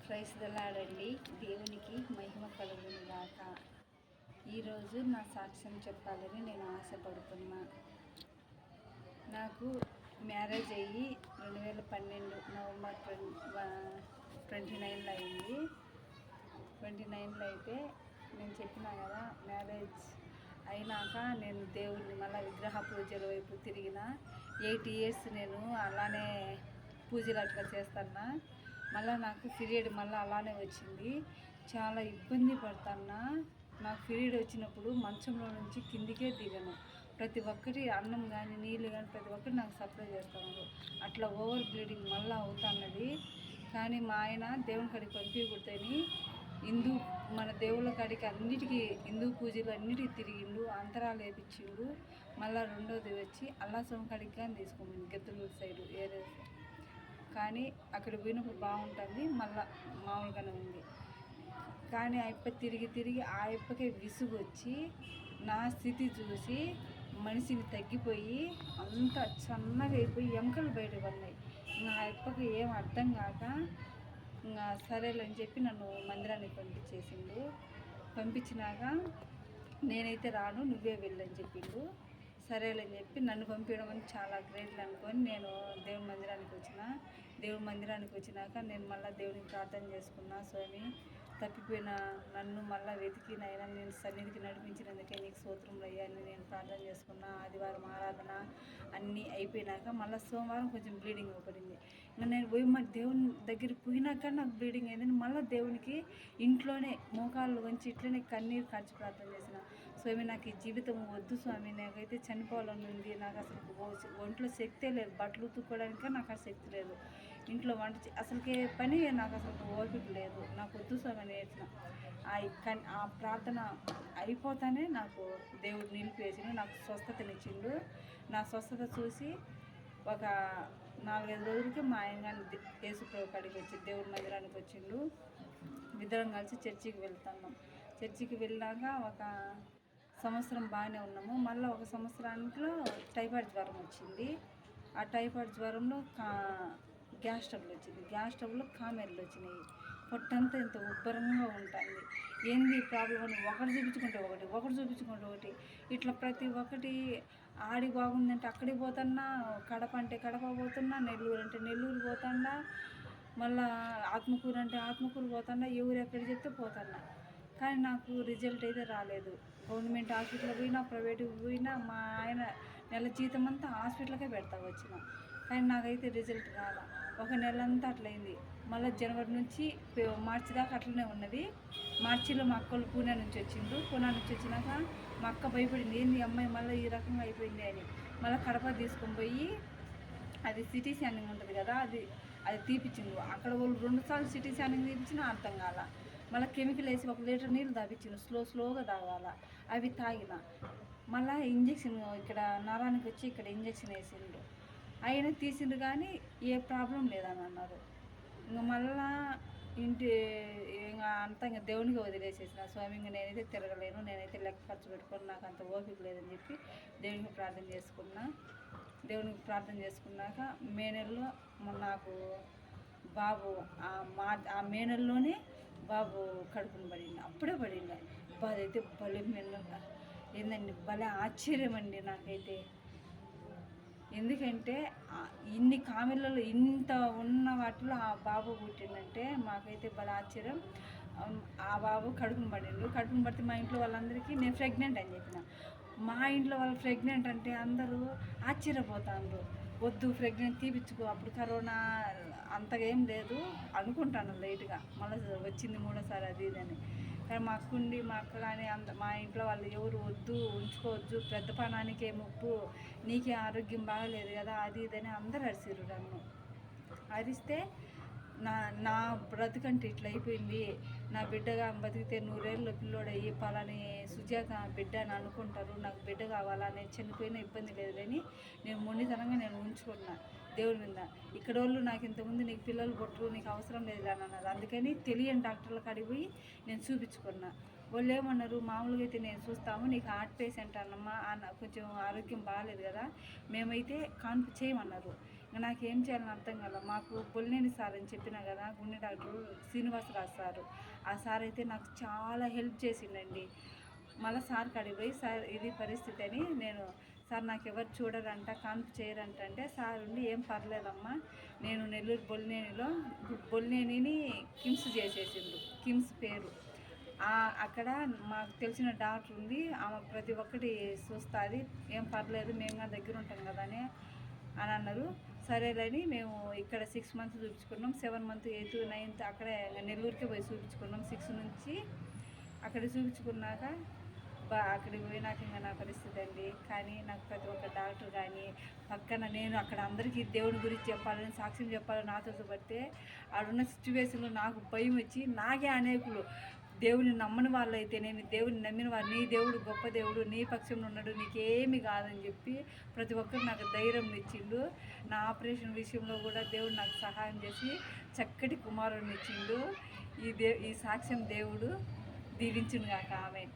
క్రైస్తలాడండి. దేవునికి మహిమ కలుగును గాక. ఈరోజు నా సాక్ష్యం చెప్పాలని నేను ఆశపడుతున్నా. నాకు మ్యారేజ్ అయ్యి 2012 నవంబర్ 29 అయింది. 29 అయితే నేను చెప్పినా కదా, మ్యారేజ్ అయినాక నేను దేవుడిని మళ్ళీ విగ్రహ పూజల వైపు తిరిగిన 8 years నేను అలానే పూజలు అట్లా చేస్తున్నా. మళ్ళీ నాకు పీరియడ్ మళ్ళీ అలానే వచ్చింది. చాలా ఇబ్బంది పడుతున్నా. నాకు పీరియడ్ వచ్చినప్పుడు మంచంలో నుంచి కిందికే దిగను. ప్రతి ఒక్కటి అన్నం కానీ నీళ్ళు కానీ ప్రతి ఒక్కటి నాకు సప్లై చేస్తున్నారు. అట్లా ఓవర్ బ్లీడింగ్ మళ్ళీ అవుతున్నది. కానీ మా ఆయన దేవుని కాడికి పంపించకూడదని మన దేవుళ్ళ కాడికి అన్నిటికీ హిందూ పూజలు అన్నిటికీ తిరిగిండు, అంతరాలు వేపించిండు. మళ్ళీ రెండోది వచ్చి అల్లాసం కాడికి కానీ తీసుకోమని గెద్దలూరు సైడు ఏరియా. కానీ అక్కడ పోయినప్పుడు బాగుంటుంది, మళ్ళీ మామూలుగానే ఉంది. కానీ ఆ యప్ప తిరిగి ఆ యప్పకే విసుగు వచ్చి నా స్థితి చూసి మనిషిని తగ్గిపోయి అంత సన్నగా అయిపోయి ఎముకలు బయట పడినాయి. ఇంకా ఆ యప్పకి ఏం అర్థం కాక ఇంకా సరేలని చెప్పి నన్ను మందిరానికి పంపించినాక నేనైతే రాను, నువ్వే వెళ్ళని చెప్పిండు. సరేలని చెప్పి నన్ను పంపించడం అని చాలా గ్రేట్లు అనుకొని నేను దేవుని మందిరానికి వచ్చినాక నేను మళ్ళీ దేవునికి ప్రార్థన చేసుకున్నా. స్వామి, తప్పిపోయిన నన్ను మళ్ళీ వెతికి నైనా నేను సన్నిధికి నడిపించినందుకే నీకు స్తోత్రములు అయ్యా అని నేను ప్రార్థన చేసుకున్నా. ఆదివారం ఆరాధన అన్నీ అయిపోయినాక మళ్ళీ సోమవారం కొంచెం బ్లీడింగ్ పడింది. ఇంకా నేను పోయి మా దేవుని దగ్గరికి పోయినాక నాకు బ్లీడింగ్ అయిందని మళ్ళీ దేవునికి ఇంట్లోనే మోకాళ్ళు వంచి ఇట్లనే కన్నీరు కార్చి ప్రార్థన చేసిన. స్వామి, నాకు ఈ జీవితం వద్దు స్వామి, నాకైతే చనిపోవాలని ఉంది. నాకు అసలు ఒంట్లో శక్తే లేదు, బట్టలు ఉతుక్కోవడానికి నాకు ఆ శక్తి లేదు, ఇంట్లో అసలుకే పని నాకు అసలు ఓపిక లేదు, నాకు వద్దు స్వామి అని వేసిన. ఆ ప్రార్థన అయిపోతానే నాకు దేవుడు నిలిపేసి నాకు స్వస్థతనిచ్చిండు. నా స్వస్థత చూసి ఒక 4-5 రోజులకి మా ఆయన కానీ యేసుప్రభు కాడికి వచ్చి దేవుడి మందిరానికి వచ్చిండు. ఇద్దరం కలిసి చర్చికి వెళ్తున్నాం. చర్చికి వెళ్ళాక ఒక సంవత్సరం బాగానే ఉన్నాము. మళ్ళీ ఒక సంవత్సరానికి టైఫాయిడ్ జ్వరం వచ్చింది. ఆ టైఫాయిడ్ జ్వరంలో గ్యాస్ ట్రబుల్ వచ్చింది. గ్యాస్ ట్రబుల్లో కామెర్లు వచ్చినాయి. పొట్టంతా ఇంత ఉబ్బరంగా ఉంటుంది. ఏంది ప్రాబ్లం అని ఒకటి చూపించుకుంటే ఒకటి ఇట్లా ప్రతి ఒక్కటి. ఆడి బాగుందంటే అక్కడికి పోతున్నా, కడప అంటే కడప పోతున్నా, నెల్లూరు అంటే నెల్లూరు పోతున్నా, మళ్ళీ ఆత్మకూరు అంటే ఆత్మకూరు పోతున్నా, ఎవరు ఎక్కడ చెప్తే పోతున్నా. కానీ నాకు రిజల్ట్ అయితే రాలేదు. గవర్నమెంట్ హాస్పిటల్ పోయినా, ప్రైవేట్కి పోయినా, మా ఆయన నెల జీతం అంతా హాస్పిటల్కే పెడతా వచ్చిన. కానీ నాకైతే రిజల్ట్ రాలా. ఒక నెల అంతా అట్లయింది. మళ్ళీ జనవరి నుంచి మార్చి దాకా అట్లనే ఉన్నది. మార్చిలో మా అక్కలు పూణే నుంచి వచ్చినాక మా అక్క భయపడింది, ఏంది అమ్మాయి మళ్ళీ ఈ రకంగా అయిపోయింది అని. మళ్ళీ కడప తీసుకొని పోయి అది సిటీ స్కానింగ్ ఉంటుంది కదా, అది తీపిచ్చిండు. అక్కడ వాళ్ళు 2 సార్లు సిటీ స్కానింగ్ తీపించినా అర్థం కాల. మళ్ళీ కెమికల్ వేసి 1 లీటర్ నీళ్ళు తాపించిండు, స్లోగా తాగాల. అవి తాగిన. మళ్ళీ ఇంజక్షన్ ఇక్కడ నరానికి వచ్చి ఇక్కడ ఇంజక్షన్ వేసిండు. ఆయన తీసిండు కానీ ఏ ప్రాబ్లం లేదని అన్నారు. ఇంకా మళ్ళా ఇంకా దేవునికి వదిలేసేసిన. స్వామి, ఇంకా నేనైతే తిరగలేను, నేనైతే లెక్క ఖర్చు పెట్టుకొని నాకు అంత ఓపిక లేదని చెప్పి దేవునికి ప్రార్థన చేసుకున్నాక మే నెలలో నాకు బాబు ఆ మే నెలలోనే బాబు కడుపును పడింది. అప్పుడే పడింది. అదైతే ఏందండి, భలే ఆశ్చర్యం అండి నాకైతే. ఎందుకంటే ఇన్ని కామెర్లలో ఇంత ఉన్న వాటిలో ఆ బాబు పుట్టిందంటే మాకైతే భలే ఆశ్చర్యం. ఆ బాబు కడుపును పడితే మా ఇంట్లో వాళ్ళందరికీ నేను ప్రెగ్నెంట్ అని చెప్పిన. మా ఇంట్లో వాళ్ళు ప్రెగ్నెంట్ అంటే అందరూ ఆశ్చర్యపోతారు. వద్దు, ప్రెగ్నెంట్ తీపిచ్చుకో, అప్పుడు కరోనా అంతగా ఏం లేదు అనుకుంటాను, లైట్గా మళ్ళీ వచ్చింది 3వ సారి అది ఇదని. కానీ మా అక్క కానీ మా ఇంట్లో వాళ్ళు ఎవరు వద్దు, ఉంచుకోవద్దు, పెద్ద పనానికే ముప్పు, నీకే ఆరోగ్యం బాగలేదు కదా అది ఇదని అందరూ అరిసిరు నన్ను. అరిస్తే నా బ్రతుకంటే ఇట్లా అయిపోయింది, నా బిడ్డగా బతికితే 100 ఏళ్ళ పిల్లోడయ్యి పలాని సుజాత బిడ్డ అని అనుకుంటారు, నాకు బిడ్డ కావాలా, నేను చనిపోయినా ఇబ్బంది లేదు అని నేను మొండితనంగా నేను ఉంచుకున్నా దేవుడి మీద. ఇక్కడ వాళ్ళు నాకు ఇంతకుముందు నీకు పిల్లలు పుట్టరు, నీకు అవసరం లేదు అని అన్నారు. అందుకని తెలియని డాక్టర్ల కాడికి పోయి నేను చూపించుకున్నా. వాళ్ళు ఏమన్నారు, మామూలుగా అయితే నేను చూస్తాము, నీకు హార్ట్ పేషెంట్ అన్నమ్మా, కొంచెం ఆరోగ్యం బాగాలేదు కదా, మేమైతే కాన్పు చేయమన్నారు. నాకేం చేయాలని అర్థం కాల. మాకు బొల్లేని సార్ అని చెప్పినా కదా, గుండె డాక్టర్ శ్రీనివాసరావు సారు. ఆ సార్ అయితే నాకు చాలా హెల్ప్ చేసిండండి. మళ్ళీ సార్ కాడికి పోయి, సార్ ఇది పరిస్థితి అని నేను, సార్ నాకు ఎవరు చూడరంట, కాన్పు చేయరంట అంటే, సార్ ఉండి ఏం పర్లేదమ్మా, నేను నెల్లూరు బొల్లేనిని కిమ్స్ చేసేసిండు. కిమ్స్ పేరు అక్కడ మాకు తెలిసిన డాక్టర్ ఉంది, ఆమె ప్రతి ఒక్కటి చూస్తుంది, ఏం పర్లేదు, మేము కానీ దగ్గర ఉంటాం కదా అని అన్నారు. సరేలేని మేము ఇక్కడ 6 months చూపించుకున్నాం. 7 months 8th 9th అక్కడే నెల్లూరుకే పోయి చూపించుకున్నాం. 6 నుంచి అక్కడ చూపించుకున్నాక అక్కడికి పోయినాక ఇంకా నా పరిస్థితి అండి. కానీ నాకు ప్రతి ఒక్క డాక్టర్ కానీ పక్కన నేను అక్కడ అందరికీ దేవుడి గురించి చెప్పాలని, సాక్ష్యం చెప్పాలని నాతో పడితే ఆడున్న సిచ్యువేషన్లో నాకు భయం వచ్చి, నాకే అనేకులు దేవుని నమ్మని వాళ్ళు అయితేనేమి, దేవుని నమ్మిన వారు, నీ దేవుడు గొప్ప దేవుడు, నీ పక్షంలో ఉన్నాడు, నీకేమి కాదని చెప్పి ప్రతి ఒక్కరు నాకు ధైర్యం ఇచ్చిండు. నా ఆపరేషన్ విషయంలో కూడా దేవుడు నాకు సహాయం చేసి చక్కటి కుమారుడిని ఇచ్చిండు. ఈ సాక్ష్యం దేవుడు దీవించును గాక. ఆమెన్.